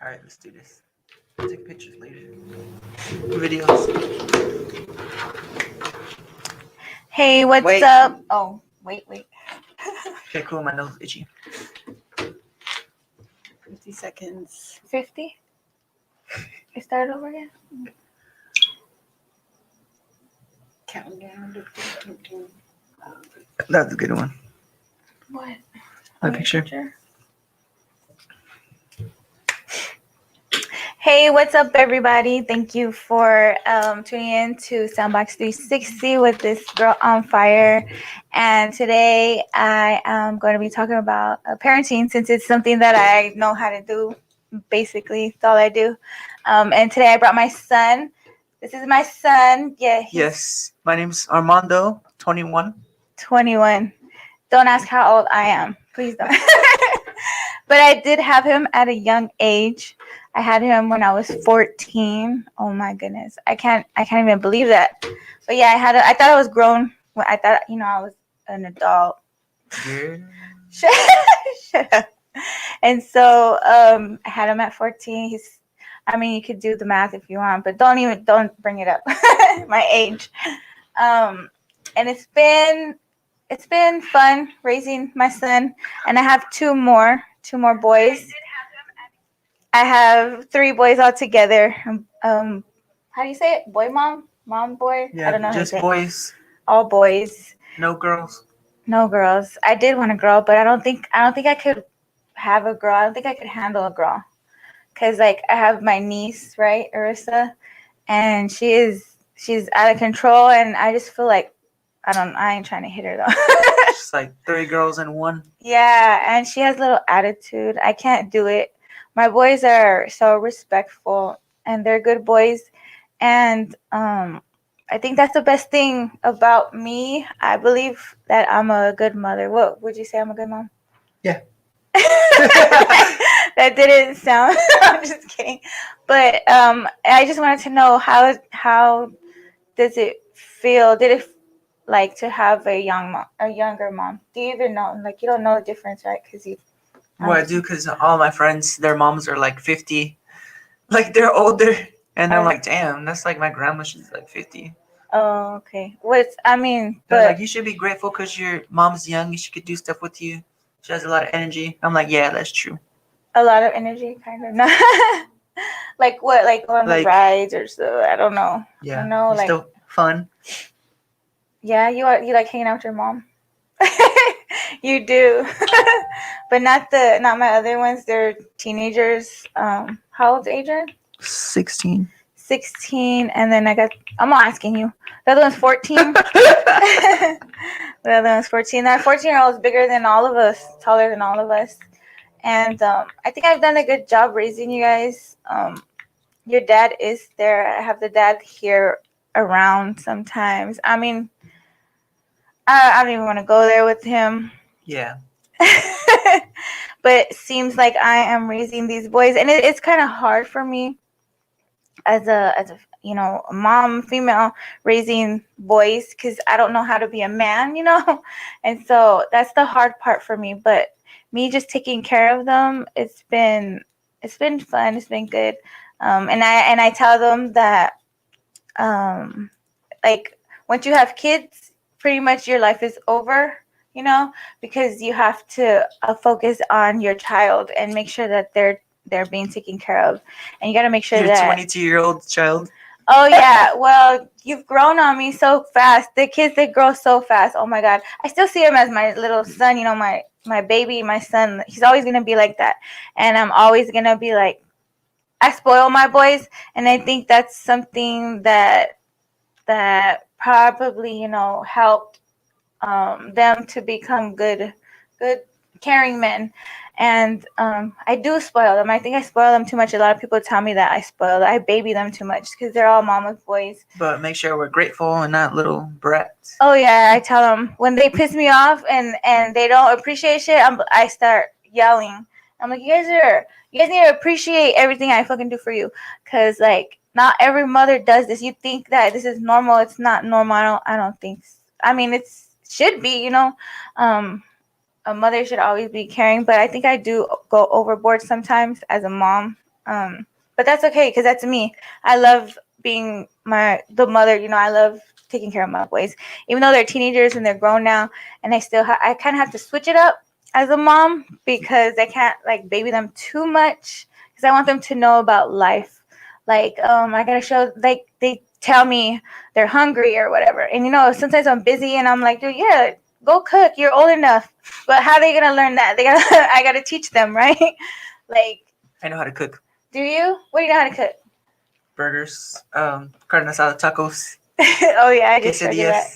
All right, let's do this. I'll take pictures later. Videos. Hey, what's Wait. up? Oh, wait. Okay, cool. My nose is itchy. 50 seconds. 50? I start over again? Countdown. That's a good one. What? My picture. Hey, what's up, everybody? Thank you for tuning in to Soundbox 360 with this girl on fire. And today I am going to be talking about parenting, since it's something that I know how to do. Basically, it's all I do. And today I brought my son. This is my son. Yeah. Yes. My name's Armando, 21. 21. Don't ask how old I am. Please don't. But I did have him at a young age. I had him when I was 14. Oh my goodness. I can't even believe that. But yeah, I thought I was grown. I thought, I was an adult. Yeah. Shut up. And so I had him at 14. You could do the math if you want, but don't bring it up. My age. And it's been fun raising my son, and I have two more boys. I have 3 boys altogether. How do you say it? Boy, mom, boy. Yeah, I don't know. just boys. All boys. No girls. No girls. I did want a girl, but I don't think I could have a girl. I don't think I could handle a girl, cause I have my niece, right, Arissa, and she's out of control, and I just feel like I ain't trying to hit her though. Just like 3 girls in one. Yeah, and she has a little attitude. I can't do it. My boys are so respectful, and they're good boys. And I think that's the best thing about me. I believe that I'm a good mother. What would you say? I'm a good mom? Yeah. That didn't sound. I'm just kidding. But I just wanted to know how does it feel? Did it like to have a younger mom? Do you even know? Like, you don't know the difference, right? Because you. Well, I do, because all my friends, their moms are like 50. Like, they're older. And I'm like, damn, that's like my grandma. She's like 50. Oh, okay. They're But like, you should be grateful because your mom's young. She could do stuff with you. She has a lot of energy. I'm like, yeah, that's true. a lot of energy, kind of. Not like what? Like on the rides or so? I don't know. Yeah. I don't know, like still fun. Yeah, you like hanging out with your mom. You do. But not my other ones. They're teenagers. How old's Adrian? 16. 16, and then I'm not asking you. The other one's 14. The other one's 14. That 14-year-old is bigger than all of us, taller than all of us. And I think I've done a good job raising you guys. Your dad is there. I have the dad here around sometimes. I mean, I don't even want to go there with him. Yeah. But it seems like I am raising these boys, and it's kind of hard for me as a mom, female, raising boys, because I don't know how to be a man, and so that's the hard part for me. But me just taking care of them, it's been fun. It's been good, and I tell them that like, once you have kids, pretty much your life is over, because you have to focus on your child and make sure that they're being taken care of, and you got to make sure Your that 22-year-old child. Oh yeah, well, you've grown on me so fast. The kids, they grow so fast. Oh my God, I still see him as my little son. My baby, my son. He's always gonna be like that, and I'm always gonna be like, I spoil my boys, and I think that's something that probably helped them to become good caring men. And I do spoil them. I think I spoil them too much. A lot of people tell me that I baby them too much, because they're all mama's boys. But make sure we're grateful and not little brats. Oh yeah, I tell them when they piss me off and they don't appreciate shit, I start yelling. I'm like, you guys need to appreciate everything I fucking do for you, because like, not every mother does this. You think that this is normal? It's not normal. I don't think. I mean, it should be. A mother should always be caring, but I think I do go overboard sometimes as a mom. But that's okay because that's me. I love being the mother. I love taking care of my boys, even though they're teenagers and they're grown now, and I kind of have to switch it up as a mom because I can't like baby them too much because I want them to know about life. Like I gotta show like they tell me they're hungry or whatever, and sometimes I'm busy and I'm like, dude, yeah, go cook. You're old enough, but how are they gonna learn that? I gotta teach them, right? Like, I know how to cook do you? What do you know how to cook? burgers, carne asada, tacos, Oh yeah, I just showed you that.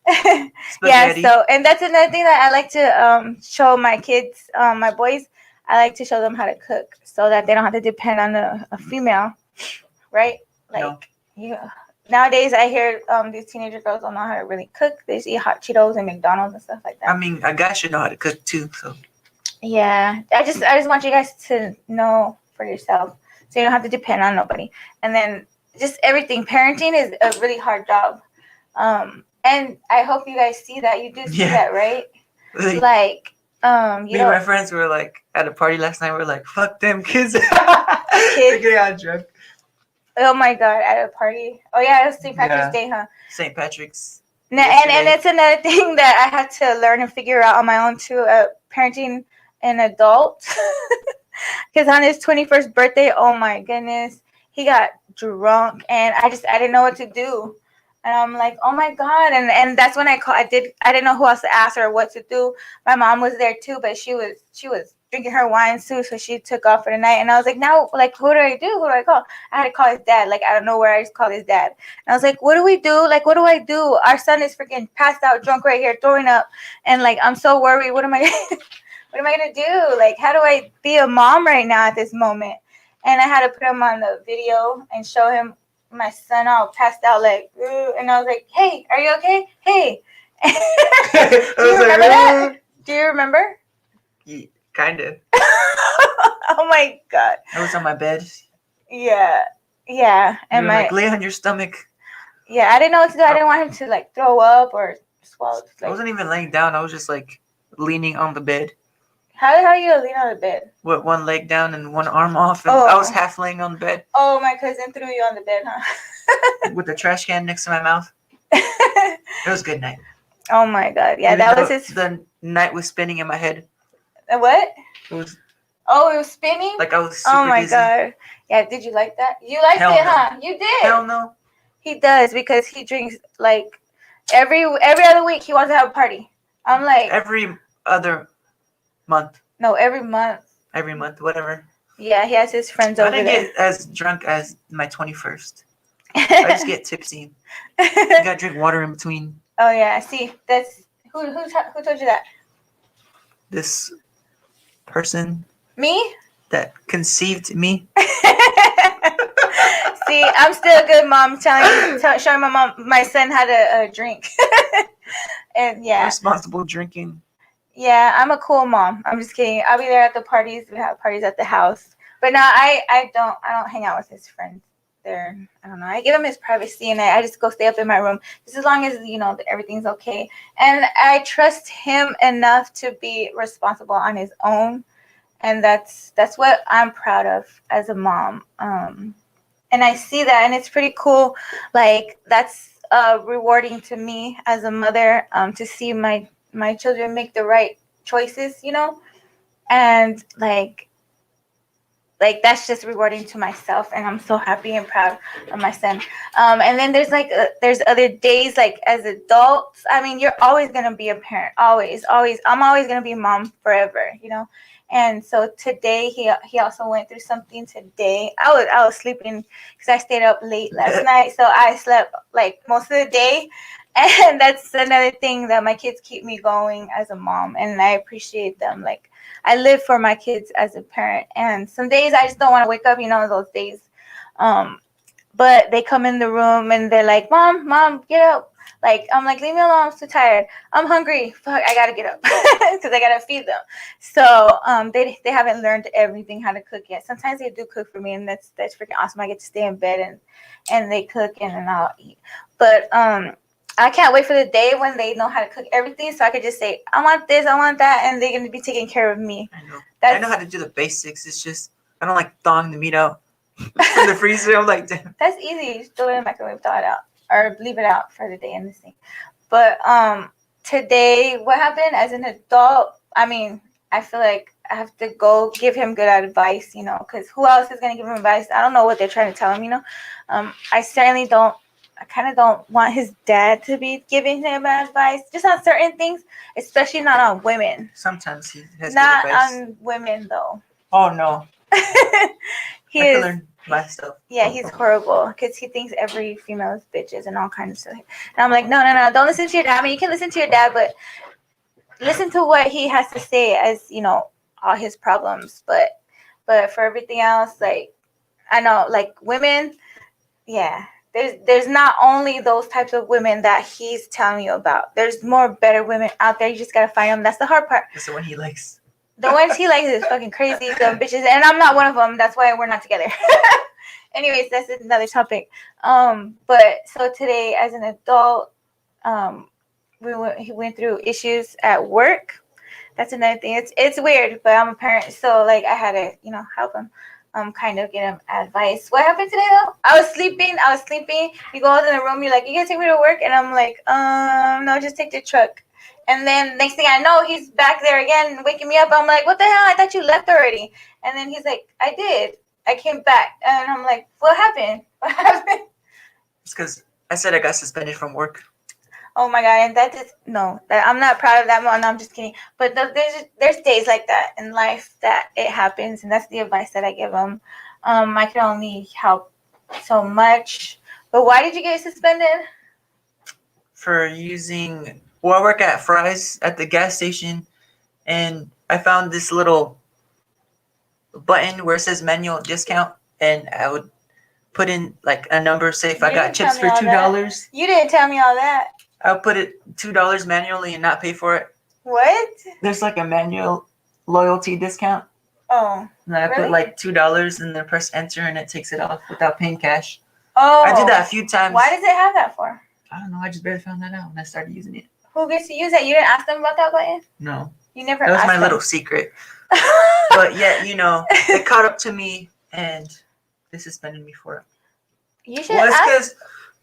quesadillas, Yeah, spaghetti. so and that's another thing that I like to show my kids, my boys. I like to show them how to cook so that they don't have to depend on a female, right? Like No. nowadays I hear these teenager girls don't know how to really cook. They just eat hot Cheetos and McDonald's and stuff like that. I mean, a guy should know how to cook too. So Yeah, I just want you guys to know for yourself, so you don't have to depend on nobody. And then just everything. Parenting is a really hard job, and I hope you guys see that. You do see Yeah. that, right? Like, You me know, and my friends were like at a party last night. We're like, fuck them kids. They're getting all drunk. oh my god, at a party. Oh yeah, it was St. Patrick's Day, huh? St. Patrick's. And Yesterday. it's another thing that I had to learn and figure out on my own too. Parenting an adult, because on his 21st birthday, oh my goodness, he got drunk, and I didn't know what to do. And I'm like, oh my god, and that's when I didn't know who else to ask or what to do. My mom was there too, but she was drinking her wine too, so she took off for the night. And I was like, now, like, who do I do? Who do I call? I had to call his dad. Like, I don't know where I just called his dad. And I was like, what do we do? Like, what do I do? Our son is freaking passed out, drunk right here, throwing up, and like, I'm so worried. What am I gonna do? Like, how do I be a mom right now at this moment? And I had to put him on the video and show him my son all passed out, like, and I was like, hey, are you okay? Hey. Do you remember that? Do you remember? Yeah, kind of. Oh my god. I was on my bed. Yeah. And you were like, lay on your stomach. Yeah, I didn't know what to do. I didn't want him to like throw up or swallow. I wasn't even laying down. I was just like leaning on the bed. How the hell you lean on the bed? With one leg down and one arm off, and Oh. I was half laying on the bed. Oh, my cousin threw you on the bed, huh? With the trash can next to my mouth. It was a good night. Oh my god, yeah, Even that though was his. The night was spinning in my head. What? It was. Oh, it was spinning. Like I was super Oh my dizzy. god. Yeah, did you like that? You liked Hell it, no. huh? You did. Hell no. He does because he drinks like every other week. He wants to have a party. I'm like every other month. No, every month. Every month, whatever. Yeah, he has his friends over there. I didn't get as drunk as my 21st. I just get tipsy. You gotta drink water in between. Oh yeah, see, that's who told you that? This person. Me? That conceived me. See, I'm still a good mom, showing my son how to drink. And yeah, responsible drinking. Yeah, I'm a cool mom. I'm just kidding. I'll be there at the parties. We have parties at the house, but no, I don't hang out with his friends there. I don't know. I give him his privacy, and I just go stay up in my room just as long as everything's okay. And I trust him enough to be responsible on his own, and that's what I'm proud of as a mom. And I see that, and it's pretty cool. Like that's rewarding to me as a mother to see my children make the right choices, and like that's just rewarding to myself, and I'm so happy and proud of my son. And then there's other days, like as adults. I mean, you're always gonna be a parent, always. I'm always gonna be a mom forever, And so today he also went through something today. I was sleeping because I stayed up late last night, so I slept like most of the day. And that's another thing that my kids keep me going as a mom, and I appreciate them. Like I live for my kids as a parent, and some days I just don't want to wake up, those days. But they come in the room and they're like, Mom, get up. Like I'm like, leave me alone. I'm so tired. I'm hungry. Fuck, I gotta get up because I gotta feed them. So they haven't learned everything how to cook yet. Sometimes they do cook for me, and that's freaking awesome. I get to stay in bed and they cook and then I'll eat. But I can't wait for the day when they know how to cook everything, so I could just say, I want this, I want that, and they're going to be taking care of me. I know. I know how to do the basics. It's just I don't like thawing the meat out from the freezer. I'm like, damn. That's easy. Just throw it in the microwave, thaw it out, or leave it out for the day in the sink. But today, what happened as an adult? I mean, I feel like I have to go give him good advice, you know, because who else is gonna give him advice? I don't know what they're trying to tell him, you know. I certainly don't. I kind of don't want his dad to be giving him advice, just on certain things, especially not on women. Sometimes he has Not good advice. on women though. Oh no, He I can is. learn myself. Yeah, he's horrible because he thinks every female is bitches and all kinds of stuff. And I'm like, no, don't listen to your dad. I mean, you can listen to your dad, but listen to what he has to say as, you know, all his problems. But for everything else, like, I know, like, women, yeah, there's not only those types of women that he's telling you about. There's more better women out there. You just got to find them. That's the hard part. That's the one he likes. The ones he likes is fucking crazy, dumb bitches, and I'm not one of them. That's why we're not together. Anyways, that's another topic. But so today, as an adult, he went through issues at work. That's another thing. It's weird, but I'm a parent, so like I had to, you know, help him, kind of get him advice. What happened today though? I was sleeping. You go out in the room. You're like, you gonna take me to work? And I'm like, no, just take the truck. And then next thing I know, he's back there again, waking me up. I'm like, what the hell? I thought you left already. And then he's like, I did. I came back. And I'm like, what happened? What happened? It's because I said I got suspended from work. Oh my God. And I'm not proud of that one. No, I'm just kidding. But there's days like that in life that it happens. And that's the advice that I give him. I can only help so much. But why did you get suspended? For using... Well, I work at Fry's at the gas station, and I found this little button where it says manual discount, and I would put in like a number, say if I got chips for $2. You didn't tell me all that. I would put it $2 manually and not pay for it. What? There's like a manual loyalty discount. Oh. And I Really? put like $2 and then press enter and it takes it off without paying cash. Oh. I did that a few times. Why does it have that for? I don't know. I just barely found that out when I started using it. Who gets to use that? You didn't ask them about that button? No. You never That was asked my them. little secret. But yet, you know, they caught up to me and they suspended me for it. You should Well, it's ask.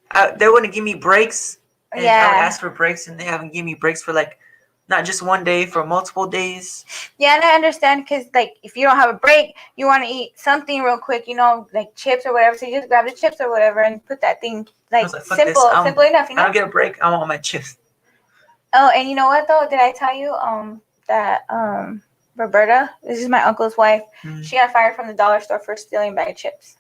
because they wouldn't give me breaks. And I would Yeah. ask for breaks and they haven't given me breaks for like not just one day, for multiple days. Yeah, and I understand because, like, if you don't have a break, you want to eat something real quick, you know, like chips or whatever. So you just grab the chips or whatever and put that thing, I like, was like, fuck this. simple enough, you I know? don't get a break. I want my chips. Oh, and you know what, though? Did I tell you that Roberta, this is my uncle's wife, she got fired from the dollar store for stealing a bag of chips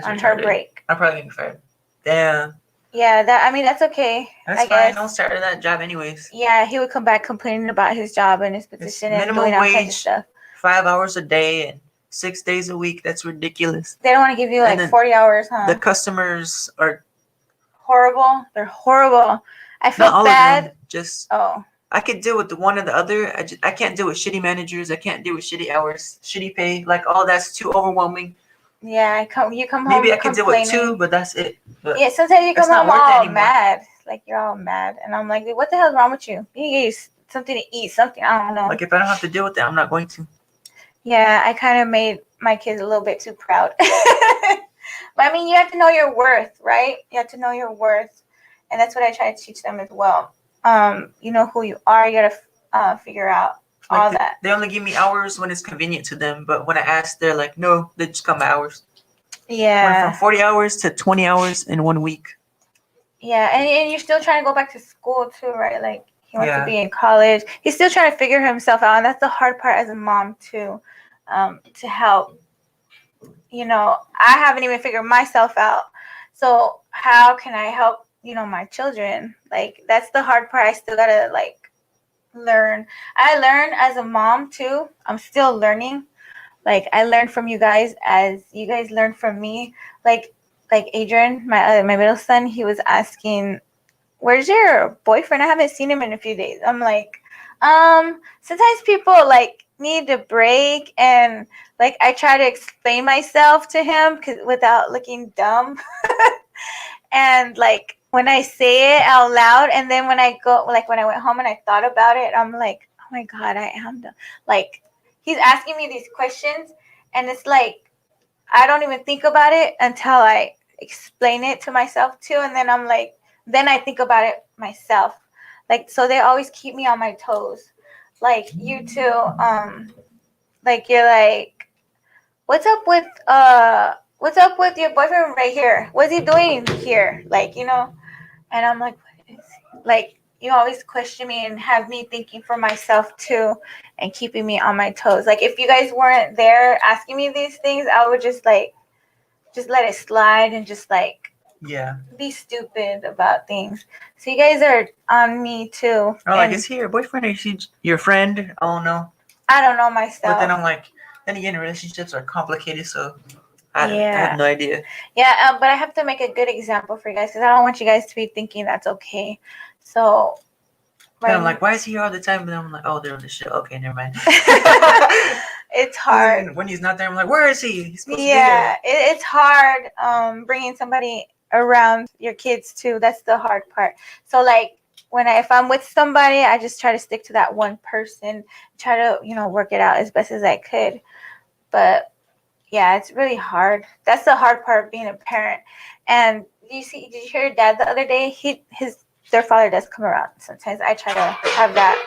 on her break. I'm probably gonna get fired. Damn. Yeah, that's okay. That's I fine. guess. I'll start at that job anyways. Yeah, he would come back complaining about his job and his position and minimum doing all kinds of wage. stuff. 5 hours a day and 6 days a week. That's ridiculous. They don't want to give you And like then 40 hours, huh? The customers are Horrible. They're horrible. I feel not all bad. of them. Just Oh. I could deal with the one or the other. I can't deal with shitty managers. I can't deal with shitty hours, shitty pay. Like all that's too overwhelming. Yeah, you come home. Maybe I could deal with complaining. 2, but that's it. But Yeah, sometimes you that's come not home worth it all anymore. mad. Like you're all mad, and I'm like, what the hell's wrong with you? You need something to eat, something. I don't know. Like if I don't have to deal with it, I'm not going to. Yeah, I kind of made my kids a little bit too proud. But I mean, you have to know your worth, right? You have to know your worth, and that's what I try to teach them as well. You know who you are. You gotta figure out Like all that. They only give me hours when it's convenient to them, but when I ask, they're like, no, they just come hours. Yeah. Went from 40 hours to 20 hours in 1 week. Yeah, and you're still trying to go back to school too, right? Like he wants Yeah. to be in college. He's still trying to figure himself out, and that's the hard part as a mom too, to help. You know, I haven't even figured myself out. So how can I help, you know, my children? Like that's the hard part. I still gotta like learn. I learn as a mom too. I'm still learning. Like I learned from you guys as you guys learned from me. Like Adrian, my middle son, he was asking, "Where's your boyfriend? I haven't seen him in a few days." I'm like, sometimes people like need a break, and like I try to explain myself to him without looking dumb. And like when I say it out loud, and then when I went home and I thought about it, I'm like, oh my God, I am dumb. Like he's asking me these questions, And it's like I don't even think about it until I explain it to myself too, and then I'm like, then I think about it myself. Like, so they always keep me on my toes. Like you too. Like you're like, what's up with your boyfriend right here? What's he doing here? Like, and I'm like, what is he? Like, you always question me and have me thinking for myself too, and keeping me on my toes. Like, if you guys weren't there asking me these things, I would just like just let it slide and just like Yeah. be stupid about things. So you guys are on me too. Oh, like, And is he your boyfriend or is he your friend? I don't know. I don't know But then myself. I'm like, then again, relationships are complicated, so I have Yeah. no idea. Yeah, but I have to make a good example for you guys because I don't want you guys to be thinking that's okay. So, And I'm like, why is he here all the time? And then I'm like, oh, they're on the show. Okay, never mind. it's hard. And when he's not there, I'm like, where is he? He's supposed to be Yeah, here. it's hard bringing somebody around your kids too. That's the hard part. So like if I'm with somebody, I just try to stick to that one person, try to work it out as best as I could. But yeah, it's really hard. That's the hard part of being a parent. And did you hear your dad the other day? Their father does come around sometimes. I try to have that.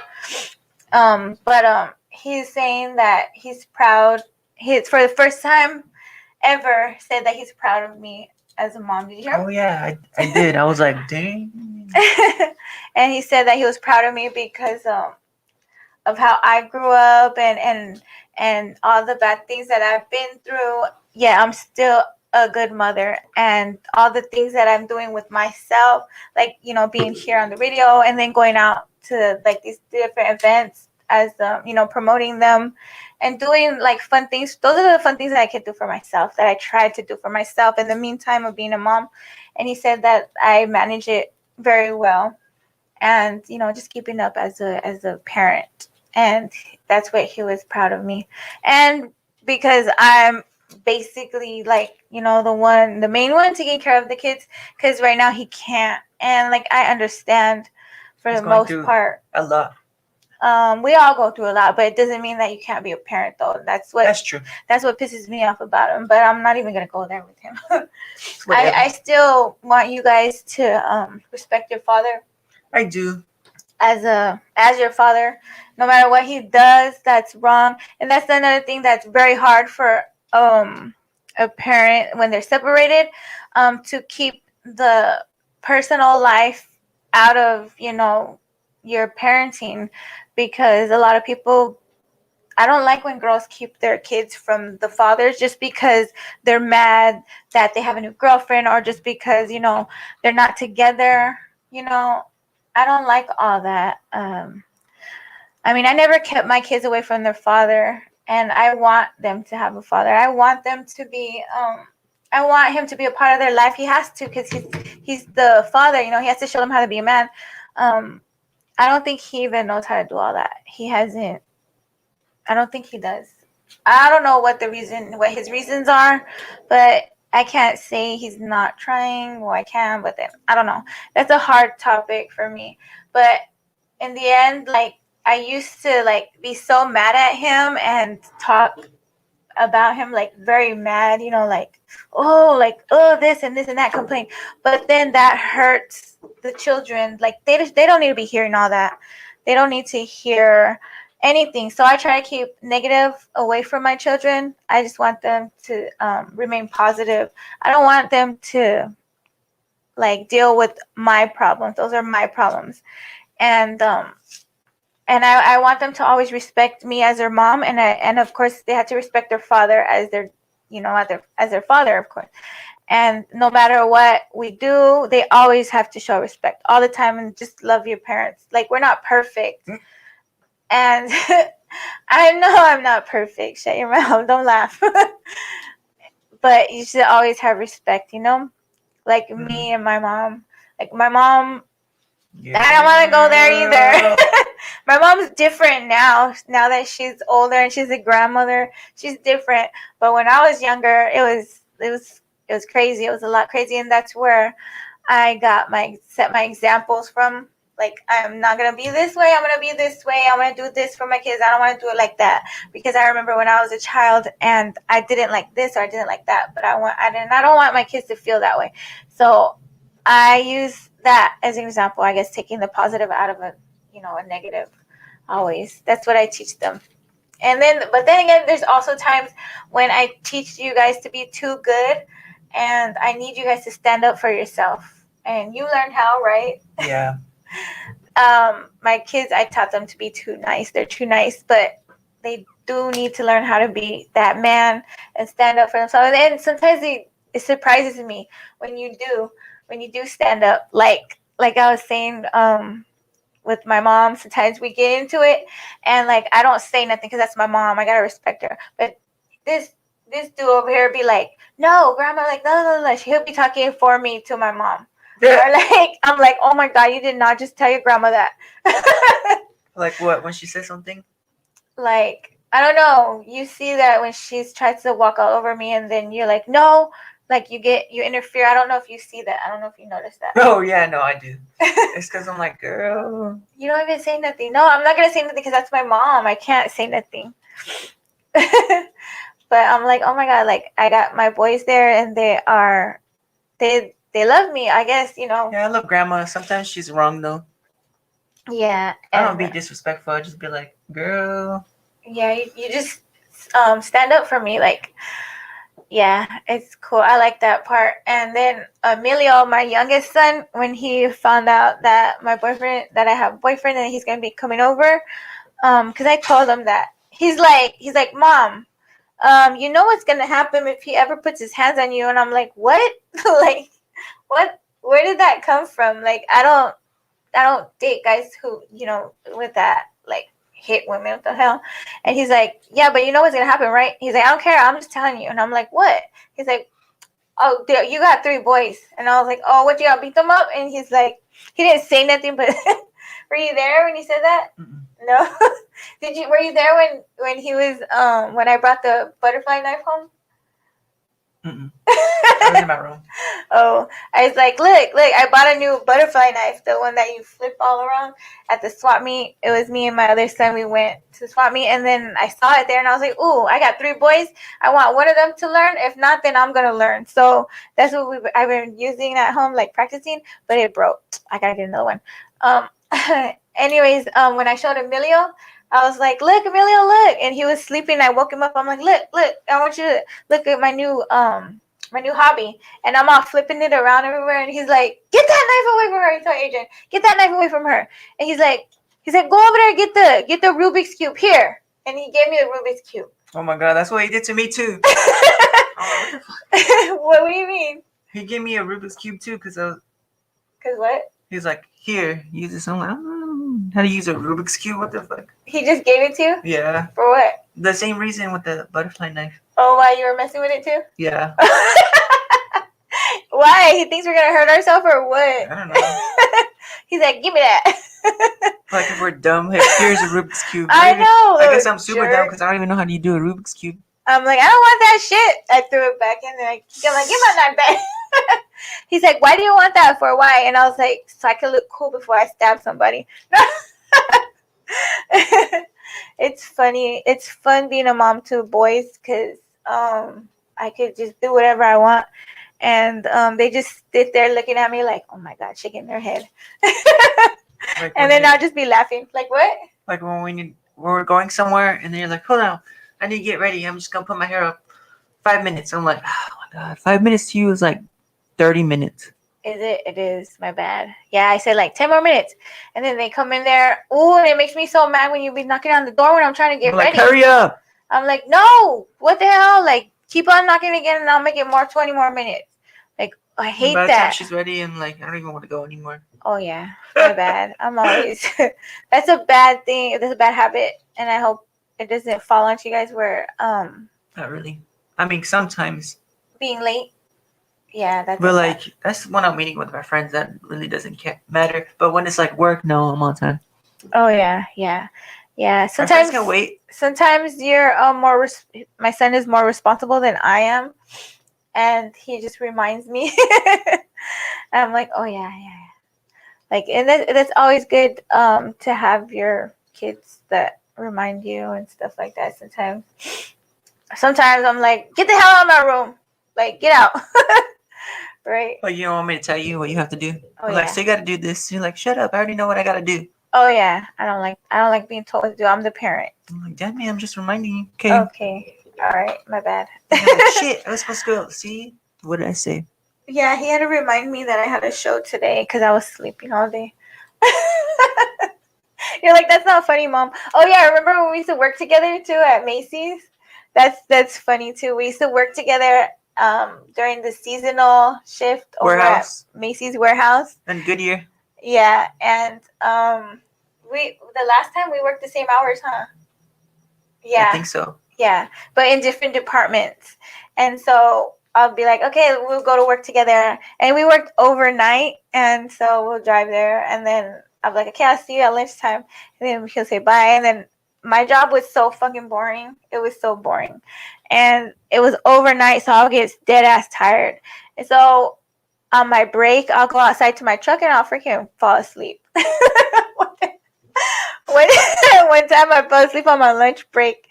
But he's saying that he's proud. He's for the first time ever said that he's proud of me as a mom. Did you hear? Oh, yeah, I did. I was like, dang. And he said that he was proud of me because of how I grew up and all the bad things that I've been through. Yeah, I'm still a good mother, and all the things that I'm doing with myself, like being here on the radio and then going out to like these different events as promoting them and doing like fun things. Those are the fun things that I could do for myself, that I tried to do for myself in the meantime of being a mom. And he said that I manage it very well, and just keeping up as a parent. And that's what he was proud of me. And because I'm basically like the main one taking care of the kids, because right now he can't. And like I understand for He's the going most through part. a lot. We all go through a lot, but it doesn't mean that you can't be a parent though. That's True. that's what pisses me off about him. But I'm not even gonna go there with him. Whatever. I still want you guys to respect your father I do. as your father, no matter what he does that's wrong. And that's another thing that's very hard for a parent when they're separated, to keep the personal life out of your parenting, because a lot of people, I don't like when girls keep their kids from the fathers just because they're mad that they have a new girlfriend, or just because they're not together. I don't like all that. I mean, I never kept my kids away from their father, and I want them to have a father. I want them to be. I want him to be a part of their life. He has to, because he's the father. He has to show them how to be a man. I don't think he even knows how to do all that. He hasn't. I don't think he does. I don't know what his reasons are, but I can't say he's not trying. Well, I can, but then I don't know. That's a hard topic for me. But in the end, like I used to like be so mad at him and talk about him like very mad, like oh this and this and that, complain. But then that hurts the children. Like they don't need to be hearing all that. They don't need to hear anything. So I try to keep negative away from my children. I just want them to remain positive. I don't want them to like deal with my problems. Those are my problems. And I want them to always respect me as their mom, and of course they have to respect their father as their as their father, of course. And no matter what we do, they always have to show respect all the time and just love your parents. Like, we're not perfect. And I know I'm not perfect. Shut your mouth. Don't laugh. But you should always have respect, like me and my mom. Like my mom, Yeah. I don't want to go there either. My mom's different now that she's older and she's a grandmother. She's different. But when I was younger, it was crazy. It was a lot crazy, and that's where I set my examples from. Like, I'm not gonna be this way. I'm gonna be this way. I'm gonna do this for my kids. I don't want to do it like that, because I remember when I was a child and I didn't like this or I didn't like that. But I don't want my kids to feel that way. So I use that as an example. I guess taking the positive out of a negative. Always. That's what I teach them. But then again, there's also times when I teach you guys to be too good, and I need you guys to stand up for yourself. And you learned how, right? Yeah. My kids, I taught them to be too nice. They're too nice, but they do need to learn how to be that man and stand up for themselves. And sometimes it surprises me when you do stand up. Like I was saying, with my mom, sometimes we get into it, and like I don't say nothing because that's my mom. I gotta respect her. But this dude over here be like, "No, grandma," like, no. He'll be talking for me to my mom. Or like, I'm like, "Oh my god, you did not just tell your grandma that." Like what? When she says something? Like, I don't know. You see that when she tries to walk all over me, and then you're like, "No." Like you interfere. I don't know if you see that. I don't know if you notice that. Oh yeah, no, I do. It's because I'm like, girl. You don't even say nothing. No, I'm not gonna say nothing because that's my mom. I can't say nothing. But I'm like, oh my god, like I got my boys there, and they love me. I guess Yeah, I love grandma. Sometimes she's wrong though. Yeah. I don't be disrespectful. I just be like, girl. Yeah, you just stand up for me, like. Yeah, it's cool. I like that part. And then Emilio, my youngest son, when he found out that I have a boyfriend and he's gonna be coming over, because I told him that. He's like, Mom, you know what's gonna happen if he ever puts his hands on you? And I'm like, what? Like, what? Where did that come from? Like, I don't date guys who, with that, like, hit women. What the hell? And he's like, yeah, but you know what's gonna happen, right? He's like, I don't care. I'm just telling you. And I'm like, what? He's like, oh, dude, you got 3 boys. And I was like, oh, what, you got to beat them up? And he's like, he didn't say nothing, but were you there when he said that? Mm-mm. No. Were you there when he was, when I brought the butterfly knife home? Mm-mm. I was in my room. Oh, I was like, look, I bought a new butterfly knife, the one that you flip all around at the swap meet. It was me and my other son. We went to the swap meet, and then I saw it there, and I was like, ooh, I got 3 boys. I want one of them to learn. If not, then I'm going to learn. So that's what I've been using at home, like practicing, but it broke. I got to get another one. Anyways, when I showed Emilio, I was like, look, Emilio, look. And he was sleeping. I woke him up. I'm like, look, I want you to look at my new hobby. And I'm all flipping it around everywhere. And he's like, get that knife away from her. He told Adrian, get that knife away from her. And he's like, go over there and get the Rubik's Cube here. And he gave me the Rubik's Cube. Oh my god, that's what he did to me too. What do you mean? He gave me a Rubik's Cube too, because what? He's like, here, use this. I'm like, I don't know how to use a Rubik's Cube. What the fuck? He just gave it to you? Yeah. For what? The same reason with the butterfly knife. Oh, why you were messing with it too? Yeah. Why? He thinks we're gonna hurt ourselves or what? I don't know. He's like, give me that. Like if we're dumb, hey, here's a Rubik's Cube. I know. I guess I'm super dumb because I don't even know how to do a Rubik's Cube. I'm like, I don't want that shit. I threw it back in there. I'm like, give my knife back. He's like, why do you want that for? Why? And I was like, so I can look cool before I stab somebody. It's funny. It's fun being a mom to boys because I could just do whatever I want. And they just sit there looking at me like, oh my God, shaking their head. Like and then I'll just be laughing. Like, what? Like when we're going somewhere and then you're like, hold on, I need to get ready. I'm just going to put my hair up. 5 minutes. I'm like, oh my God, 5 minutes to you is like 30 minutes. Is it? It is. My bad. Yeah, I said like 10 more minutes. And then they come in there. Ooh, and it makes me so mad when you be knocking on the door when I'm trying to get ready. Hurry up. I'm like, no, what the hell? Like, keep on knocking again and I'll make it 20 more minutes. Like, I hate By the that. time she's ready, I'm like, I don't even want to go anymore. Oh, yeah. My bad. I'm always. That's a bad thing. That's a bad habit. And I hope it doesn't fall onto you guys where. Not really. I mean, sometimes. Being late. Yeah, that's. But like, that's when I'm meeting with my friends. That really doesn't matter. But when it's like work, no, I'm on time. Oh, yeah. Yeah. Yeah. Sometimes. My friends can wait. Sometimes you're more. My son is more responsible than I am. And he just reminds me. I'm like, oh, yeah. Like, and that's always good to have your kids that remind you and stuff like that. Sometimes I'm like, get the hell out of my room, like get out. Right? But you don't want me to tell you what you have to do? Oh, I'm yeah. like, so you got to do this. You're like, shut up. I already know what I got to do. Oh yeah, I don't like being told what to do. I'm the parent. I'm like, damn, I'm just reminding you. Okay. Okay, all right, my bad. And you're like, shit, I was supposed to go. See? What did I say? Yeah, he had to remind me that I had a show today because I was sleeping all day. You're like, that's not funny, Mom. Oh yeah, remember when we used to work together too at Macy's? That's funny too. We used to work together during the seasonal shift over Warehouse. at Macy's warehouse. And Goodyear. Yeah, and the last time we worked the same hours, huh? Yeah. I think so. Yeah, but in different departments. And so I'll be like, okay, we'll go to work together. And we worked overnight, and so we'll drive there. And then I'll be like, okay, I'll see you at lunchtime. And then he'll say bye. And then my job was so fucking boring. It was so boring. And it was overnight, so I'll get dead ass tired. And so on my break, I'll go outside to my truck and I'll freaking fall asleep. One time I fell asleep on my lunch break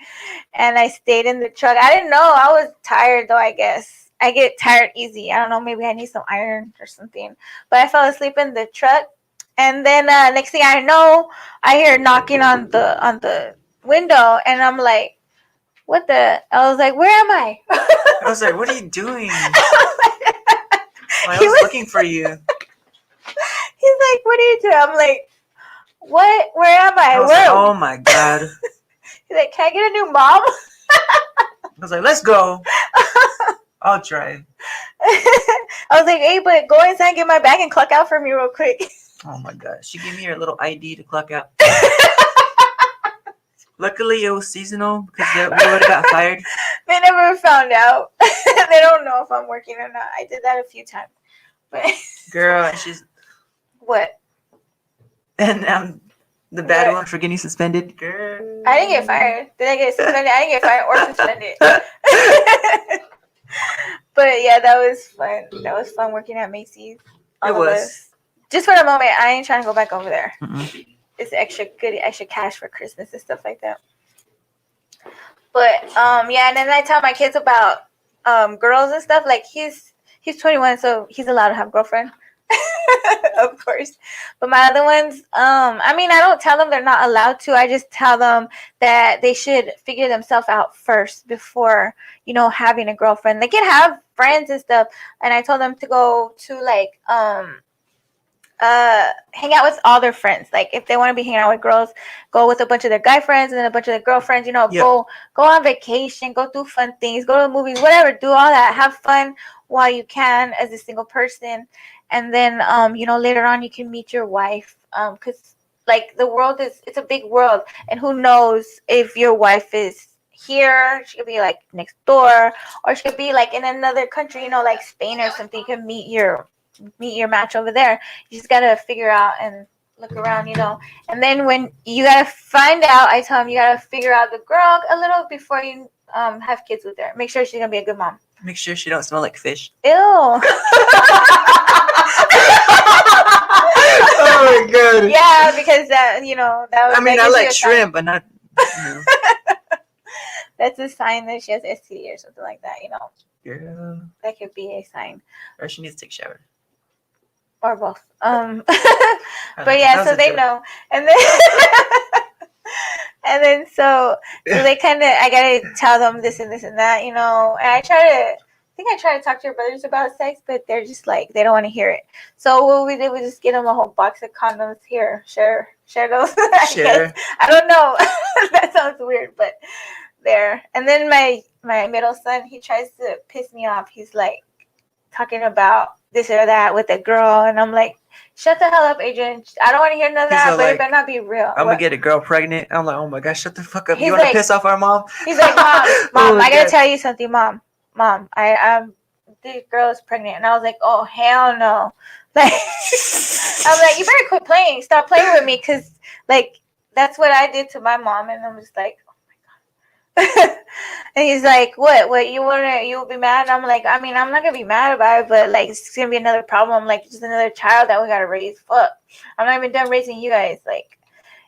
and I stayed in the truck. I didn't know. I was tired though, I guess. I get tired easy. I don't know. Maybe I need some iron or something. But I fell asleep in the truck. And then next thing I know, I hear knocking on the window. And I'm like, what the? I was like, where am I? I was like, what are you doing? I was looking for you. He's like, what are you doing? I'm like, what? Where am I? I was like, oh my God. He's like, can I get a new mom? I was like, let's go. I'll drive. I was like, hey, but go inside and get my bag and clock out for me real quick. Oh my God. She gave me her little ID to clock out. Luckily, it was seasonal because we would have got fired. They never found out. They don't know if I'm working or not. I did that a few times. But Girl, and she's... What? And the bad What? one for getting suspended. Girl. I didn't get fired. Did I get suspended? I didn't get fired or suspended. But yeah, that was fun. That was fun working at Macy's. It was. Just for the moment, I ain't trying to go back over there. Mm-mm. It's extra cash for Christmas and stuff like that. But yeah, and then I tell my kids about girls and stuff. Like he's 21, so he's allowed to have a girlfriend. Of course. But my other ones, I mean, I don't tell them they're not allowed to. I just tell them that they should figure themselves out first before, having a girlfriend. They can have friends and stuff. And I told them to go to like hang out with all their friends. Like if they want to be hanging out with girls, go with a bunch of their guy friends and then a bunch of their girlfriends, Yep. go on vacation, go do fun things, go to the movies, whatever, do all that, have fun while you can as a single person. And then later on you can meet your wife, because like the world it's a big world, and who knows if your wife is here. She could be like next door, or she could be like in another country, like Spain or something. You can meet your match over there. You just gotta figure out and look around, and then when you gotta find out, I tell them you gotta figure out the girl a little before you have kids with her. Make sure she's gonna be a good mom. Make sure she don't smell like fish. Ew. Oh my God. Yeah, because that was. I mean, I like shrimp, but not. That's a sign that she has STD or something like that. Girl. That could be a sign, Or she needs to take a shower. or both. But yeah, so they joke. know, and then so they I gotta tell them this and this and that, and I try to talk to your brothers about sex, but they're just like, they don't want to hear it. So what we did was just get them a whole box of condoms. Here, share those. Share. I don't know. That sounds weird, but there. And then my middle son, he tries to piss me off. He's like talking about this or that with a girl, and I'm like, shut the hell up, Adrian. I don't want to hear none of that, but it better not be real. I'm going to get a girl pregnant. I'm like, oh my gosh, shut the fuck up. He's You want to like- piss off our mom? He's like, Mom, Oh my I gotta God. tell you something, Mom, the girl is pregnant. And I was like, oh, hell no. Like, I'm like, you better quit playing. Stop playing with me, because, like, that's what I did to my mom. And I'm just like, oh my God. And he's like, what, you'll be mad? And I'm like, I mean, I'm not gonna be mad about it, but like, it's gonna be another problem, like, just another child that we gotta raise. Fuck. I'm not even done raising you guys. Like,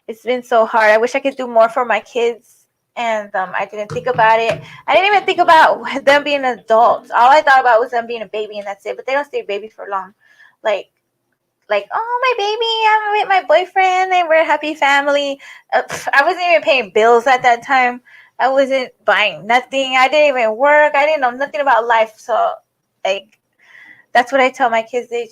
it's been so hard. I wish I could do more for my kids. And I didn't think about it. I didn't even think about them being adults. All I thought about was them being a baby, and that's it. But they don't stay babies for long. Like, oh, my baby, I'm with my boyfriend, and we're a happy family. I wasn't even paying bills at that time. I wasn't buying nothing. I didn't even work. I didn't know nothing about life. So, like, that's what I tell my kids. They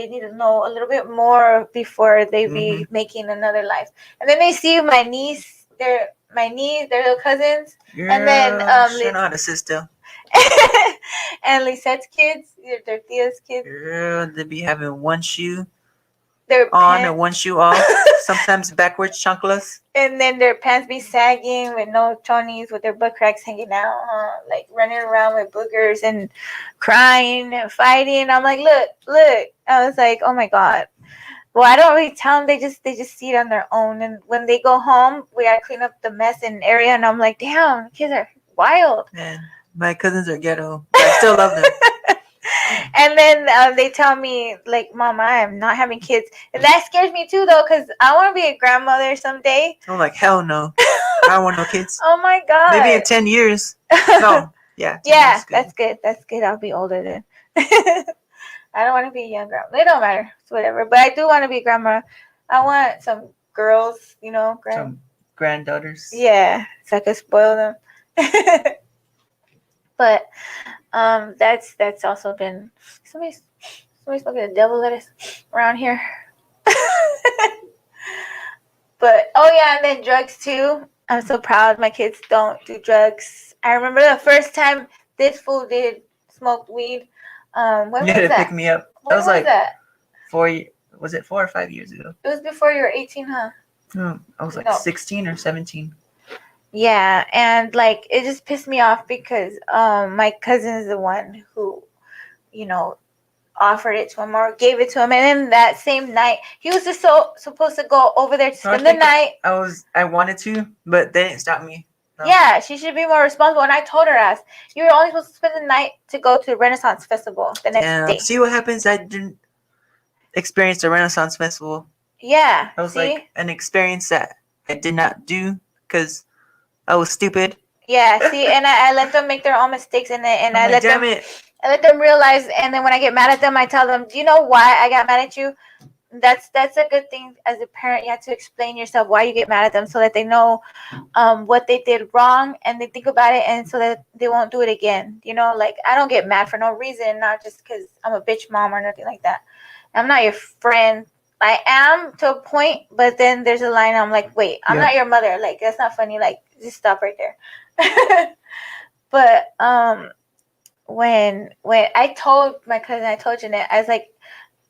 need to know a little bit more before they be making another life. And then they see my niece, their little cousins, Girl, and then she know how to sit still. and Lisette's kids, their Tia's kids. Girl, they be having one shoe Their on pants, and one shoe off. Sometimes backwards chunkless. and then their pants be sagging with no chonies, with their butt cracks hanging out, like running around with boogers and crying and fighting. I'm like, look. I was like, oh my god. Well, I don't really tell them. They just see it on their own. And when they go home, we gotta clean up the mess in the area. And I'm like, damn, kids are wild. Man, my cousins are ghetto. I still love them. And then they tell me, like, Mom, I am not having kids. And that scares me too, though, because I want to be a grandmother someday. I'm like, hell no. I don't want no kids. Oh my god. Maybe in 10 years. No. Yeah. 10 Yeah, years, that's good. That's good. I'll be older then. I don't want to be a young grandma. It don't matter. It's whatever. But I do want to be a grandma. I want some girls, Some granddaughters. Yeah, so I could spoil them. But that's also been somebody's smoking a devil lettuce around here. But oh yeah, and then drugs too. I'm so proud my kids don't do drugs. I remember the first time this fool did smoked weed. When You was had to that? pick me up. When That was like that? 4. Was it 4 or 5 years ago? It was before you were 18, huh? No, I was like No. 16 or 17. Yeah, and like it just pissed me off because my cousin is the one who, offered it to him or gave it to him, and then that same night he was just supposed to go over there to No, I spend the think night. I wanted to, but they didn't stop me. No. Yeah, she should be more responsible. And I told her, as you were only supposed to spend the night to go to the Renaissance Festival the next day. See what happens? I didn't experience the Renaissance Festival. Yeah, That was see? like an experience that I did not do because I was stupid. Yeah, see, and I let them make their own mistakes in it, and I let them it. I let them realize. And then when I get mad at them, I tell them, "Do you know why I got mad at you?" That's a good thing as a parent. You have to explain yourself why you get mad at them so that they know what they did wrong and they think about it, and so that they won't do it again. Like, I don't get mad for no reason, not just because I'm a bitch mom or nothing like that. I'm not your friend. I am to a point, but then there's a line. I'm like, wait, I'm not your mother. Like, that's not funny. Like, just stop right there. But when I told my cousin, I told Jeanette, I was like,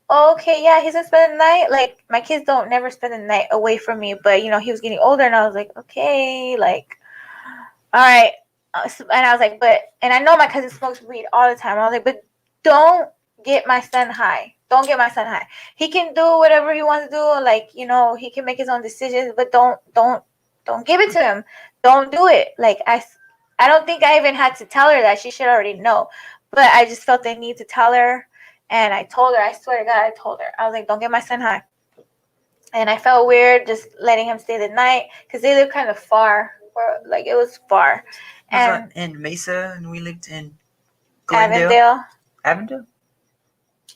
oh, okay, yeah, he's gonna spend the night. Like, my kids don't never spend the night away from me, but he was getting older, and I was like, okay, like, all right. And I was like, and I know my cousin smokes weed all the time. I was like, but don't get my son high. Don't get my son high. He can do whatever he wants to do. Like, he can make his own decisions, but don't give it to him. Don't do it. Like, I don't think I even had to tell her that. She should already know. But I just felt the need to tell her. And I told her, I swear to God, I told her. I was like, don't get my son high. And I felt weird just letting him stay the night because they live kind of far. Like, it was far. And in Mesa, and we lived in Glendale. Avondale?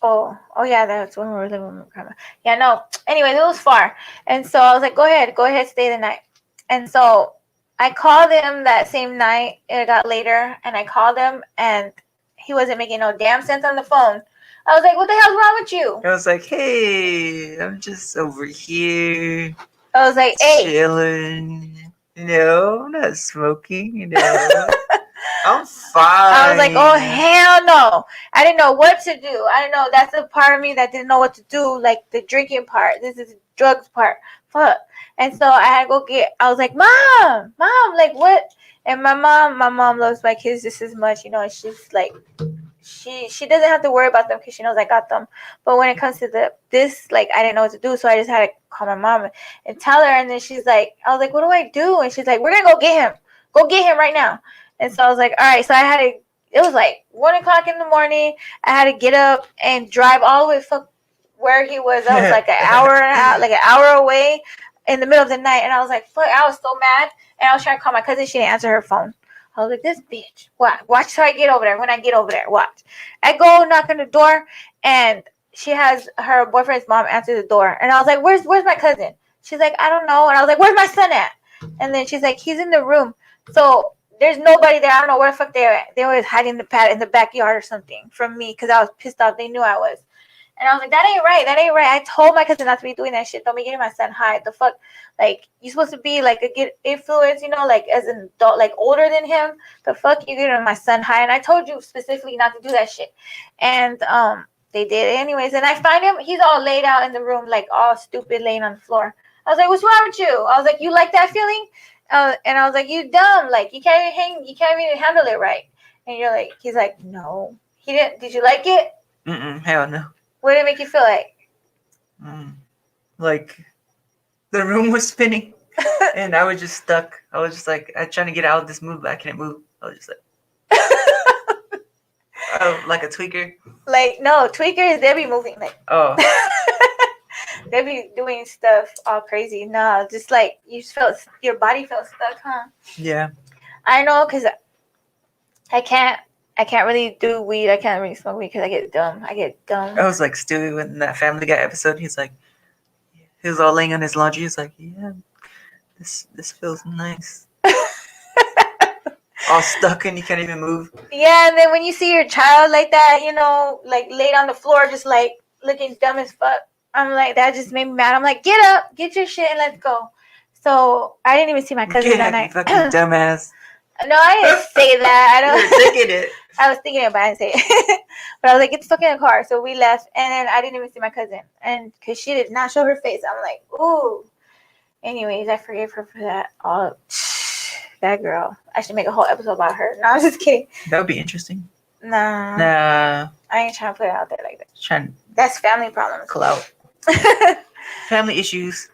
Oh yeah, that's when we were living with my grandma. Yeah, no. Anyways, it was far. And so I was like, go ahead, stay the night. And so I called him that same night. It got later, and I called him, and he wasn't making no damn sense on the phone. I was like, what the hell's wrong with you? I was like, hey, I'm just over here. I was like, hey. Chilling. I'm not smoking, I'm fine. I was like, oh, hell no. I didn't know what to do. I didn't know. That's the part of me that didn't know what to do, like the drinking part. This is the drugs part. Fuck. And so I had to go I was like, Mom, like, what? And my mom loves my kids just as much, she's like, she doesn't have to worry about them because she knows I got them. But when it comes to this, like, I didn't know what to do, so I just had to call my mom and tell her. And then she's like, I was like, what do I do? And she's like, we're gonna go get him right now. And so I was like, all right. So I had to. It was like 1:00 in the morning. I had to get up and drive all the way where he was. I was like an hour and a half, like an hour away, in the middle of the night. And I was like, fuck. I was so mad. And I was trying to call my cousin. She didn't answer her phone. I was like, this bitch. Watch till I get over there. When I get over there, watch. I go knock on the door, and she has her boyfriend's mom answer the door. And I was like, where's my cousin? She's like, I don't know. And I was like, where's my son at? And then she's like, he's in the room. So there's nobody there. I don't know where the fuck they were at. They were hiding in the backyard or something from me because I was pissed off. They knew I was. And I was like, that ain't right. That ain't right. I told my cousin not to be doing that shit. Don't be getting my son high. The fuck? Like, you're supposed to be like a good influence, like as an adult, like older than him. The fuck you getting my son high? And I told you specifically not to do that shit. And they did it anyways. And I find him, he's all laid out in the room, like all stupid, laying on the floor. I was like, what's wrong with you? I was like, you like that feeling? And I was like, you dumb. Like, you can't even handle it right. And he's like, no. He didn't. Did you like it? Hell no. What did it make you feel like? Like, the room was spinning, and I was just stuck. I was just like, I trying to get out of this move, but I couldn't move. I was just like, like a tweaker. Like, no, tweakers, they be moving. Like, oh. They be doing stuff all crazy. No, just like your body felt stuck, huh? Yeah. I know, because I can't really do weed. I can't really smoke weed because I get dumb. I was like Stewie in that Family Guy episode. He's like, he was all laying on his laundry. He's like, yeah, this feels nice. All stuck and you can't even move. Yeah, and then when you see your child like that, like laid on the floor, just like looking dumb as fuck, I'm like, that just made me mad. I'm like, get up, get your shit, and let's go. So I didn't even see my cousin that night. Fucking dumbass. No, I didn't say that. You were thinking it. I was thinking it, but I didn't say it. But I was like, get stuck in the car. So we left, and then I didn't even see my cousin, and because she did not show her face, I'm like, ooh. Anyways, I forgave her for that. Oh, that girl. I should make a whole episode about her. No, I was just kidding. That would be interesting. Nah. I ain't trying to put it out there like that. That's family problems. Clout. Family issues.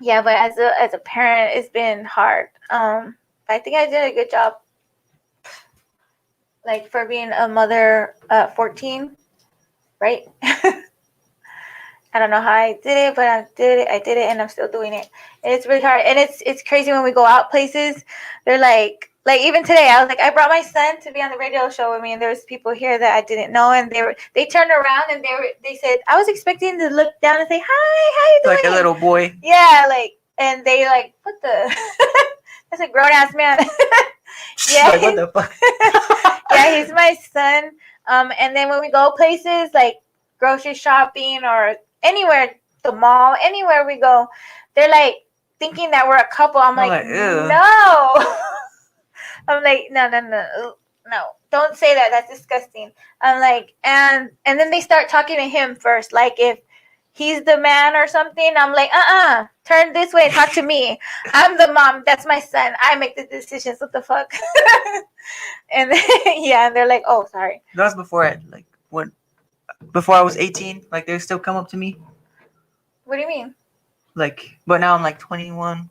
Yeah, but as a parent, it's been hard. I think I did a good job, like for being a mother at 14, right? I don't know how I did it, but I did it, and I'm still doing it. And it's really hard, and it's crazy when we go out places. They're like even today, I was like, I brought my son to be on the radio show with me, and there was people here that I didn't know, and they turned around and they said, I was expecting to look down and say, hi, how you doing? Like a little boy. Yeah, and they like, what the? That's a grown ass man. Yeah, like, what the fuck? Yeah, he's my son. And then when we go places like grocery shopping or anywhere, the mall, anywhere we go, they're like thinking that we're a couple. I'm like, no. I'm like, no, don't say that. That's disgusting. I'm like, and then they start talking to him first, like if he's the man or something. I'm like, turn this way and talk to me. I'm the mom. That's my son. I make the decisions. What the fuck? And then, yeah, and they're like, oh, sorry. That was before I was 18. Like, they would still come up to me. What do you mean? Like, but now I'm like 21.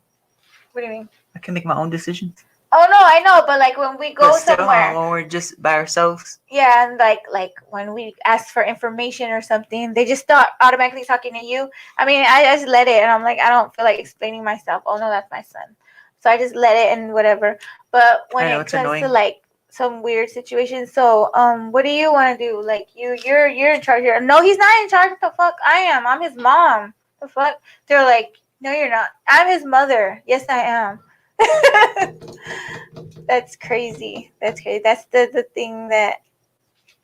What do you mean? I can make my own decisions. Oh, no, I know, but like when we go somewhere. When we're just by ourselves. Yeah, and like when we ask for information or something, they just start automatically talking to you. I mean, I just let it, and I'm like, I don't feel like explaining myself. Oh, no, that's my son. So I just let it and whatever. But when it comes to like some weird situations, so what do you want to do? Like you're in charge here. No, he's not in charge. What the fuck? I am. I'm his mom. The fuck? They're like, no, you're not. I'm his mother. Yes, I am. That's crazy. That's the thing that.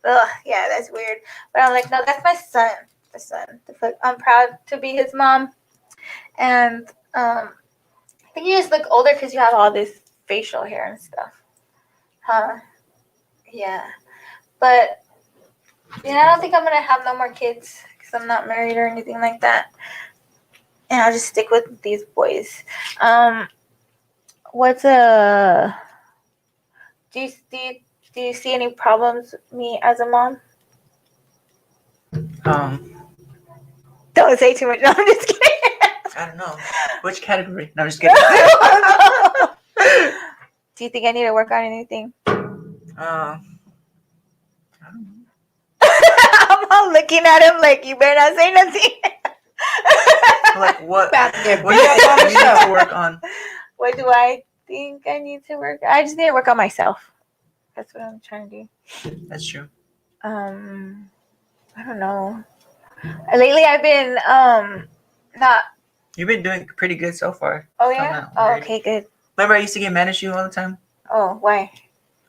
Yeah, that's weird. But I'm like, no, that's my son. The son. The fuck? I'm proud to be his mom, and I think you just look older because you have all this facial hair and stuff. Huh? Yeah. But, I don't think I'm going to have no more kids because I'm not married or anything like that. And I'll just stick with these boys. Do you see any problems with me as a mom? Don't say too much. No, I'm just kidding. I don't know. Which category? No, I'm just kidding. Do you think I need to work on anything? I don't know. I'm all looking at him like you better not say nothing. Like what? About to get What do you beat think up on you the need to show. work on? What do I think I need to work? I just need to work on myself. That's what I'm trying to do. That's true. I don't know. Lately, I've been not. You've been doing pretty good so far. Oh I'm yeah. not Oh, worried. okay, good. Remember, I used to get mad at you all the time. Oh, why?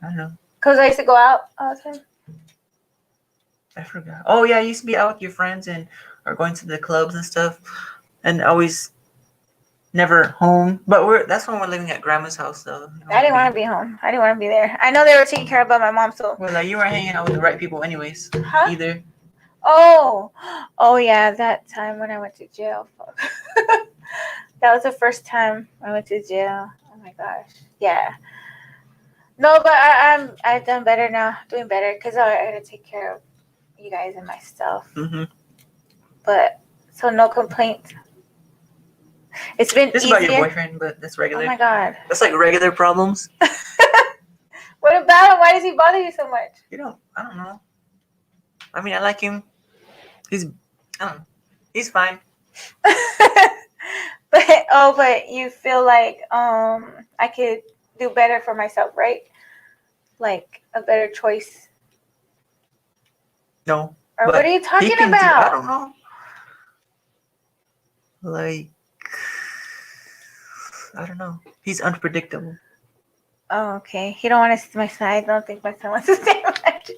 I don't know. Cause I used to go out all the time. I forgot. Oh yeah, I used to be out with your friends and or going to the clubs and stuff, and always never home. But that's when we're living at grandma's house though. I didn't want to be home. I didn't want to be there. I know they were taking care of by my mom, so. Well, like you weren't hanging out with the right people, anyways. Huh? Either. Oh, oh yeah, that time when I went to jail. That was the first time I went to jail. Oh my gosh. Yeah. No, but I've done better now, doing better, because I had to take care of you guys and myself. Mm-hmm. But so no complaints. It's been Just easier. about your boyfriend, but that's regular. Oh my god. That's like regular problems. What about him? Why does he bother you so much? I don't know. I mean, I like him. I don't know. He's fine. but you feel like I could do better for myself, right? Like a better choice. No. Or but what are you he talking can about? I don't know. Like, I don't know. He's unpredictable. Oh, okay. You don't want to see my side. I don't think my son wants to say much.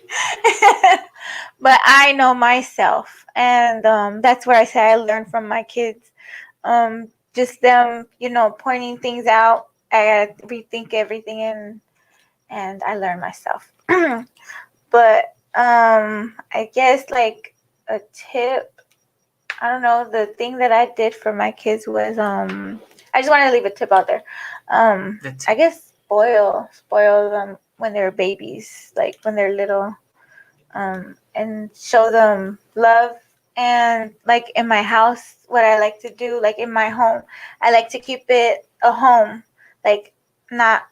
But I know myself, and that's where I say I learn from my kids. Just them, pointing things out. I gotta rethink everything, and I learn myself. But I guess like a tip. I don't know. The thing that I did for my kids was I just wanted to leave a tip out there. I guess spoil them when they're babies, like when they're little, and show them love. And like in my house, what I like to do, like in my home, I like to keep it a home, like not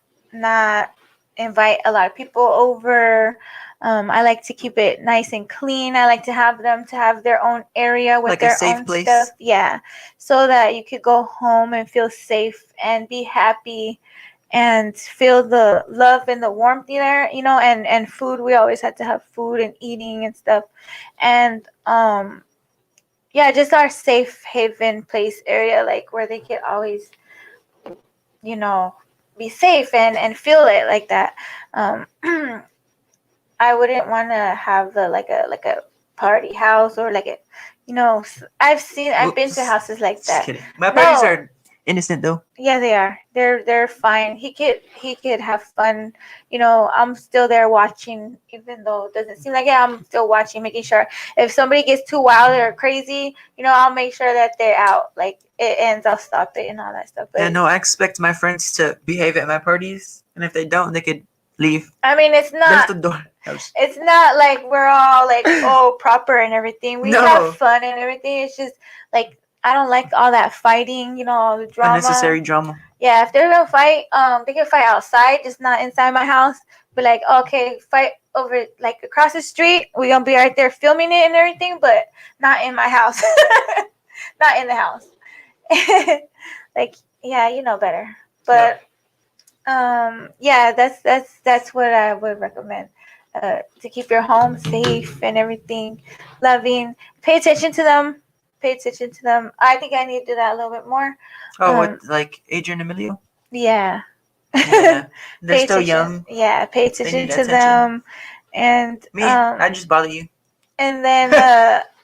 invite a lot of people over. I like to keep it nice and clean. I like to have them to have their own area with Like a their safe own place? stuff. Yeah, so that you could go home and feel safe and be happy and feel the love and the warmth there, and food. We always had to have food and eating and stuff. And yeah, just our safe haven place area, like where they could always, be safe and feel it like that. I wouldn't want to have like a party house or like a, I've been to Whoops. houses like Just that. kidding. My parties No. are innocent though. Yeah, they are. They're fine. He could have fun. I'm still there watching, even though it doesn't seem like it. I'm still watching, making sure if somebody gets too wild or crazy, I'll make sure that they're out. Like it ends, I'll stop it and all that stuff. But Yeah, no, I expect my friends to behave at my parties, and if they don't, they could leave. I mean, it's There's not. the door. No, just- It's not like we're all like proper and everything. We No. have fun and everything. It's just like I don't like all that fighting. All the drama. Unnecessary drama. Yeah, if they're gonna fight, they can fight outside, just not inside my house. But like, okay, fight over like across the street. We're gonna be right there filming it and everything, but not in my house. Not in the house. Like, yeah, you know better. But yeah, that's what I would recommend. To keep your home safe and everything, loving. Pay attention to them. Pay attention to them. I think I need to do that a little bit more. Oh, what, like Adrian Emilio? Yeah. Yeah. They're Pay still attention. young. Yeah, pay They attention need to attention. them, and Me, I just bother you. and then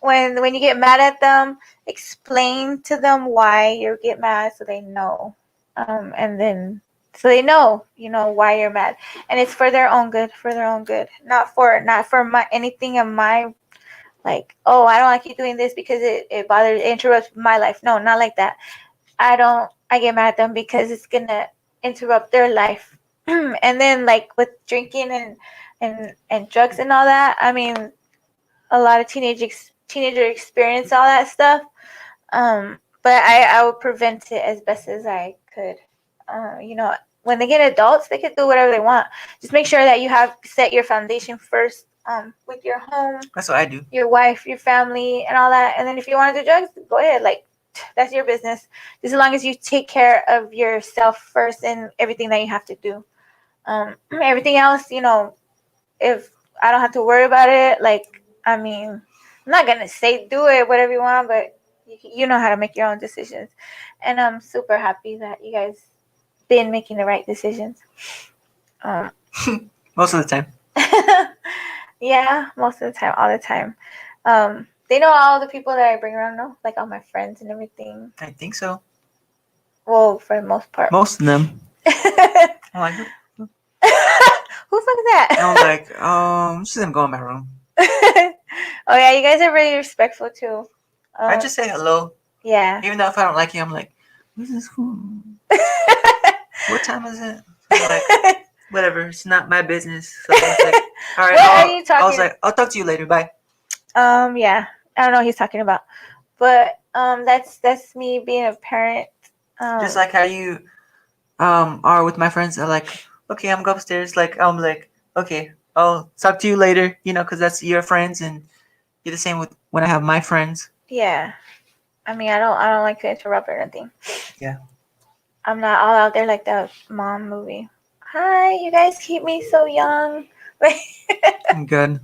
when you get mad at them, explain to them why you get mad, so they know, and then so they know, why you're mad, and it's for their own good, not for my anything of my, like, oh, I don't like you doing this because it interrupts my life. No, not like that. I get mad at them because it's gonna interrupt their life. And then like with drinking and drugs and all that, I mean, a lot of teenager experience all that stuff. But I would prevent it as best as I could. when they get adults, they can do whatever they want. Just make sure that you have set your foundation first, with your home, That's what I do. your wife, your family, and all that. And then if you want to do drugs, go ahead. Like, that's your business. Just as long as you take care of yourself first and everything that you have to do. Everything else, if I don't have to worry about it, like, I mean, I'm not gonna say do it whatever you want, but you know how to make your own decisions. And I'm super happy that you guys been making the right decisions. Most of the time. Yeah, most of the time, all the time. They know all the people that I bring around, no? Like all my friends and everything. I think so. Well, for the most part. Most of them. Who I'm like, fuck that? I'm like, just let them go in my room. Oh yeah, you guys are really respectful too. I just say hello. Yeah. Even though if I don't like you, I'm like, who's this fool? What time is it? I'm like, whatever. It's not my business. So I was like, all right. What are you talking? I was like, I'll talk to you later. Bye. Yeah. I don't know what he's talking about, but that's me being a parent. Just like how you are with my friends. They're like, okay, I'm going upstairs. Like, I'm like, okay, I'll talk to you later. Because that's your friends, and you're the same with when I have my friends. Yeah. I mean, I don't like to interrupt or anything. Yeah. I'm not all out there like that mom movie. Hi, you guys keep me so young. I'm good.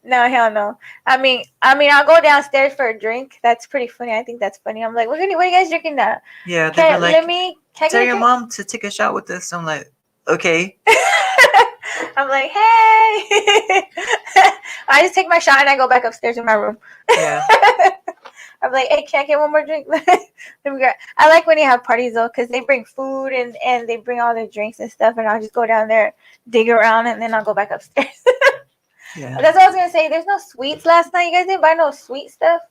No, hell no. I mean, I'll go downstairs for a drink. That's pretty funny. I think that's funny. I'm like, what are you guys drinking now? Yeah, they were like, can I tell get a your drink? mom to take a shot with us. I'm like, okay. I'm like, hey. I just take my shot and I go back upstairs in my room. Yeah. I'm like, hey, can I get one more drink? I like when you have parties though, because they bring food and they bring all their drinks and stuff, and I'll just go down there, dig around, and then I'll go back upstairs. Yeah. That's what I was gonna say. There's no sweets last night. You guys didn't buy no sweet stuff.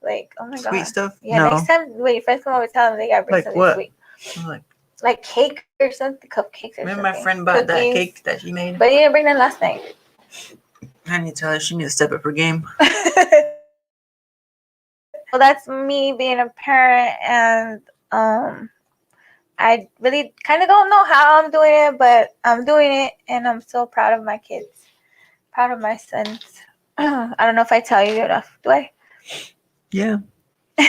Like, oh my god. Sweet stuff? Yeah. No. Next time when your friends come over, tell them they gotta bring Like something what? sweet. I'm Like cake or something, cupcakes or remember something. my friend bought that Cookies. cake that she made? But you didn't bring that last night. I need to tell her she needs to step up her game. Well, that's me being a parent, and I really kind of don't know how I'm doing it, but I'm doing it, and I'm so proud of my kids, proud of my sons. I don't know if I tell you enough, do I? Yeah. All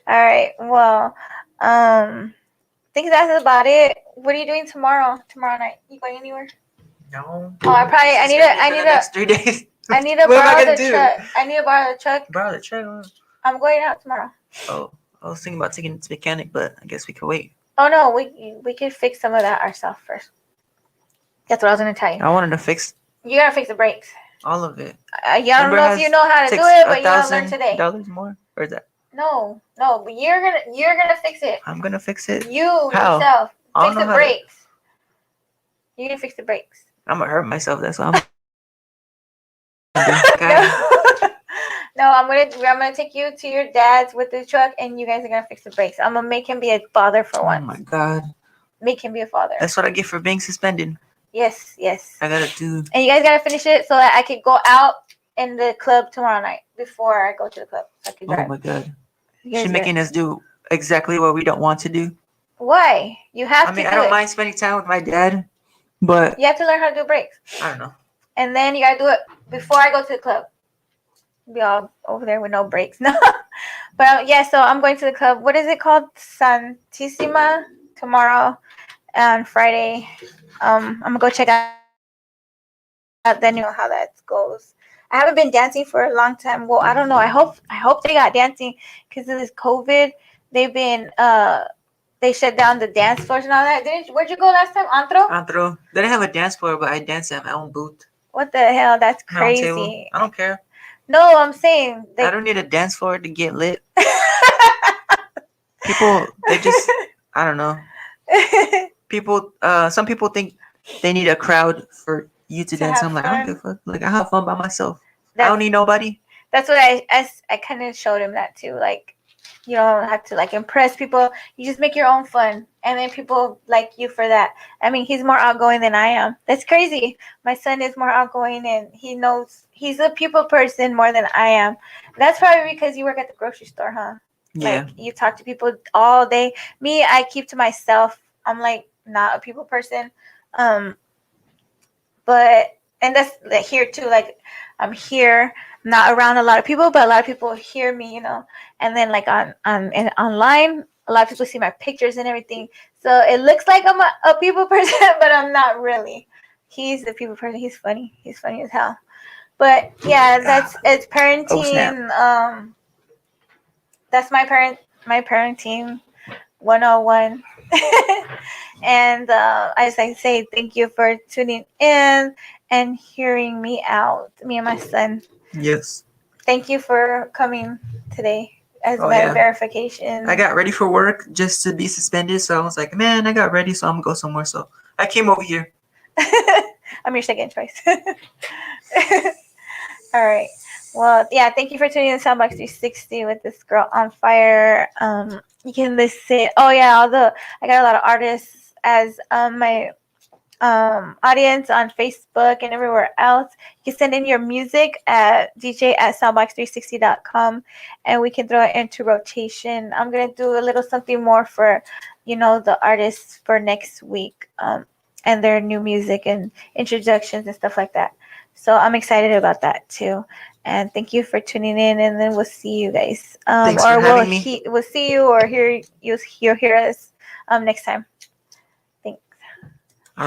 right. Well, I think that's about it. What are you doing tomorrow? Tomorrow night? You going anywhere? No. Oh, I need the next 3 days. I need to What am I borrow gonna the do? truck. I need to borrow the truck. Borrow the truck. I'm going out tomorrow. Oh, I was thinking about taking it to mechanic, but I guess we could wait. Oh no, we can fix some of that ourselves first. That's what I was gonna tell you. I wanted to fix You gotta fix the brakes. all of it. I don't know if you know how to do it, but you gotta learn today. $1,000 more, or is that? No, but you're gonna fix it. I'm gonna fix it. You How? yourself I fix don't the know how to- brakes. You're gonna fix the brakes. I'm gonna hurt myself. That's why I'm. No, I'm gonna take you to your dad's with the truck, and you guys are gonna fix the brakes. I'm gonna make him be a father for Oh once. my god. Make him be a father. That's what I get for being suspended. Yes. I gotta do. And you guys gotta finish it so that I could go out in the club tomorrow night before I go to the club. So I can drive. Oh my god. You guys She's making us do exactly what we don't want to do. Why? You have I mean, to I do don't it. mind spending time with my dad, but You have to learn how to do brakes. I don't know. And then you gotta do it before I go to the club. Be all over there with no brakes. No. But yeah, so I'm going to the club. What is it called? Santissima tomorrow and Friday. I'm gonna go check out then you know how that goes. I haven't been dancing for a long time. Well, I don't know. I hope they got dancing because of this COVID. They've been they shut down the dance floors and all that. Where'd you go last time? Antro? They didn't have a dance floor, but I danced at my own booth. What the hell? That's My own table. crazy. I don't care. No, I'm saying I don't need a dance floor to get lit. People, they just, I don't know. People, some people think they need a crowd for you to dance. have I'm like, I don't fun. give a fuck. Like, I have fun by myself. I don't need nobody. That's what I kind of showed him that too. Like, you don't have to like impress people. You just make your own fun, and then people like you for that. I mean, he's more outgoing than I am. That's crazy. My son is more outgoing, and he knows he's a people person more than I am. That's probably because you work at the grocery store, huh? Yeah. Like you talk to people all day. Me, I keep to myself. I'm like not a people person. But and that's like here too. Like I'm here, not around a lot of people, but a lot of people hear me, you know. And then like and online, a lot of people see my pictures and everything. So it looks like I'm a people person, but I'm not really. He's the people person. He's funny. He's funny as hell. But yeah, it's Oh, snap. parenting. That's my parenting 101. And as I say, thank you for tuning in and hearing me out, me and my son. Yes. Thank you for coming today as Oh, my yeah. verification. I got ready for work just to be suspended, so I was like, man, I got ready, so I'm gonna go somewhere. So I came over here. I'm your second choice. All right. Well, yeah, thank you for tuning in to Soundbox 360 with this girl on fire. You can listen. Oh yeah, I got a lot of artists as my audience on Facebook and everywhere else. You can send in your music at dj@soundbox360.com and we can throw it into rotation. I'm gonna do a little something more for, the artists for next week, and their new music and introductions and stuff like that. So I'm excited about that too. And thank you for tuning in. And then we'll see you guys. Thanks for having me. We'll see you or you'll hear us next time.